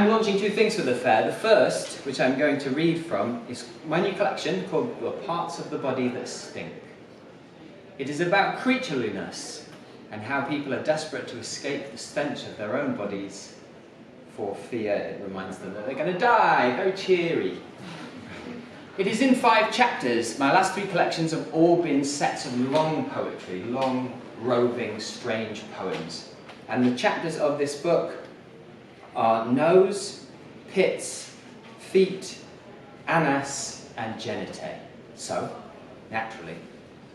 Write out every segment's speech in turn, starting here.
I'm launching two things for the fair. The first, which I'm going to read from, is my new collection called The Parts of the Body That Stink. It is about creatureliness and how people are desperate to escape the stench of their own bodies for fear it reminds them that they're going to die. Very cheery. It is in 5 chapters. My last 3 collections have all been sets of long poetry, long, roving, strange poems. And the chapters of this book are nose, pits, feet, anus, and genitae. So, naturally,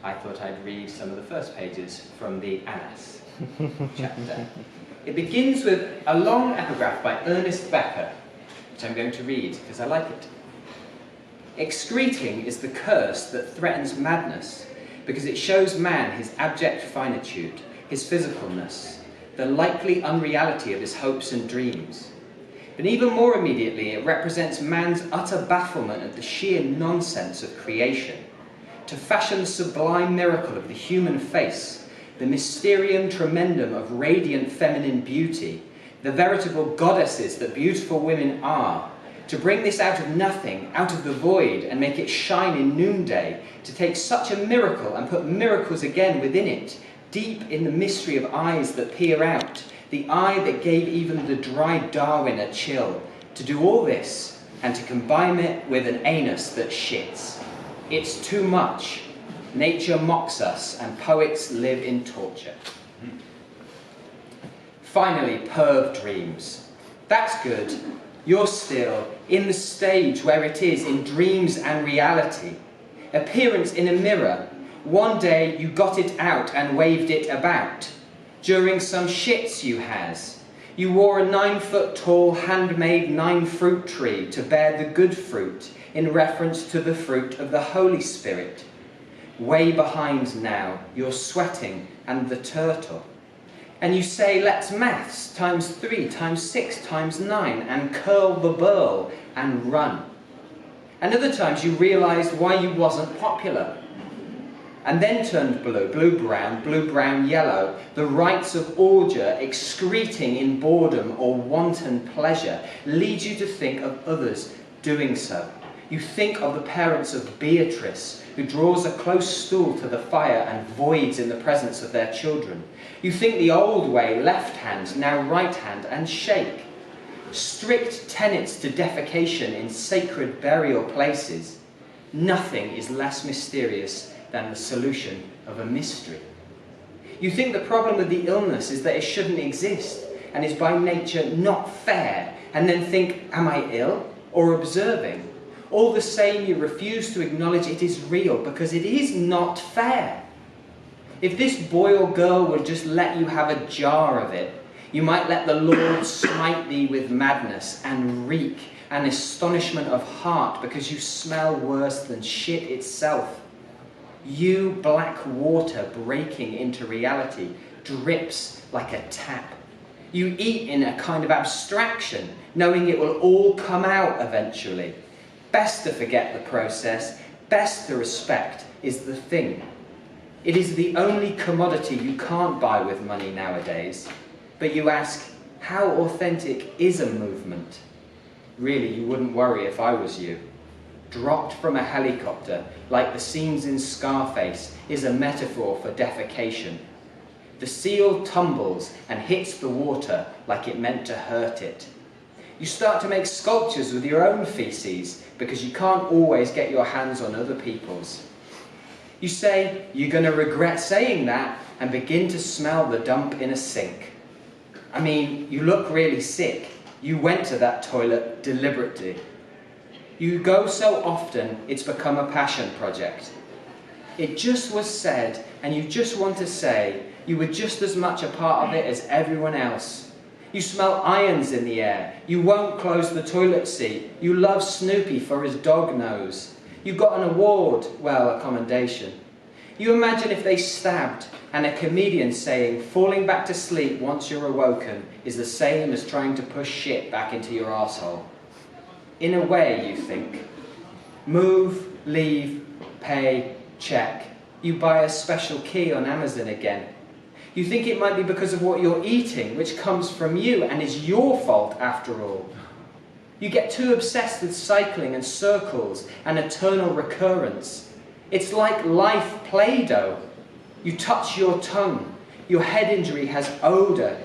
I thought I'd read some of the first pages from the anus chapter. It begins with a long epigraph by Ernest Becker, which I'm going to read because I like it. Excreting is the curse that threatens madness because it shows man his abject finitude, his physicalness, the likely unreality of his hopes and dreams. But even more immediately, it represents man's utter bafflement at the sheer nonsense of creation. To fashion the sublime miracle of the human face, the mysterium tremendum of radiant feminine beauty, the veritable goddesses that beautiful women are, to bring this out of nothing, out of the void, and make it shine in noonday, to take such a miracle and put miracles again within it, deep in the mystery of eyes that peer out, the eye that gave even the dry Darwin a chill, to do all this and to combine it with an anus that shits. It's too much. Nature mocks us and poets live in torture. Finally, perv dreams. That's good. You're still in the stage where it is in dreams and reality. Appearance in a mirror. One day you got it out and waved it about. During some shits you has. You wore a 9-foot-tall handmade 9-fruit tree to bear the good fruit in reference to the fruit of the Holy Spirit. Way behind now, you're sweating and the turtle. And you say, let's maths, times 3, times 6, times 9, and curl the burl and run. And other times you realised why you wasn't popular. And then turned blue, blue-brown, yellow, the rites of ordure excreting in boredom or wanton pleasure lead you to think of others doing so. You think of the parents of Beatrice, who draws a close stool to the fire and voids in the presence of their children. You think the old way, left hand, now right hand, and shake. Strict tenets to defecation in sacred burial places. Nothing is less mysterious than the solution of a mystery. You think the problem with the illness is that it shouldn't exist and is by nature not fair, and then think, am I ill or observing? All the same, you refuse to acknowledge it is real because it is not fair. If this boy or girl would just let you have a jar of it, you might let the Lord smite thee with madness and reek and astonishment of heart because you smell worse than shit itself. You, black water breaking into reality, drips like a tap. You eat in a kind of abstraction, knowing it will all come out eventually. Best to forget the process, best to respect is the thing. It is the only commodity you can't buy with money nowadays. But you ask, how authentic is a movement? Really, you wouldn't worry if I was you. Dropped from a helicopter, like the scenes in Scarface, is a metaphor for defecation. The seal tumbles and hits the water like it meant to hurt it. You start to make sculptures with your own feces because you can't always get your hands on other people's. You say you're going to regret saying that and begin to smell the dump in a sink. I mean, you look really sick. You went to that toilet deliberately. You go so often, it's become a passion project. It just was said, and you just want to say, you were just as much a part of it as everyone else. You smell irons in the air. You won't close the toilet seat. You love Snoopy for his dog nose. You got an award, well, a commendation. You imagine if they stabbed, and a comedian saying, falling back to sleep once you're awoken is the same as trying to push shit back into your arsehole. In a way, you think. Move, leave, pay, check. You buy a special key on Amazon again. You think it might be because of what you're eating, which comes from you and is your fault after all. You get too obsessed with cycling and circles and eternal recurrence. It's like life Play-Doh. You touch your tongue. Your head injury has odour.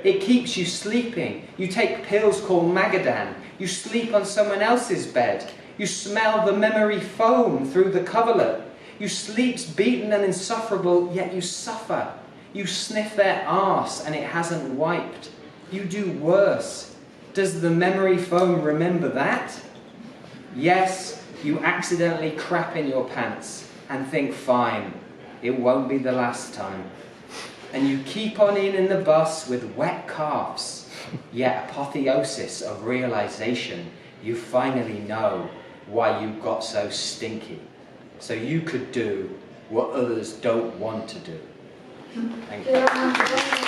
It keeps you sleeping. You take pills called Magadan. You sleep on someone else's bed. You smell the memory foam through the coverlet. You sleep's beaten and insufferable, yet you suffer. You sniff their arse and it hasn't wiped. You do worse. Does the memory foam remember that? Yes, you accidentally crap in your pants and think, fine, it won't be the last time. And you keep on in the bus with wet calves, yet apotheosis of realization, you finally know why you got so stinky, so you could do what others don't want to do. Thank you.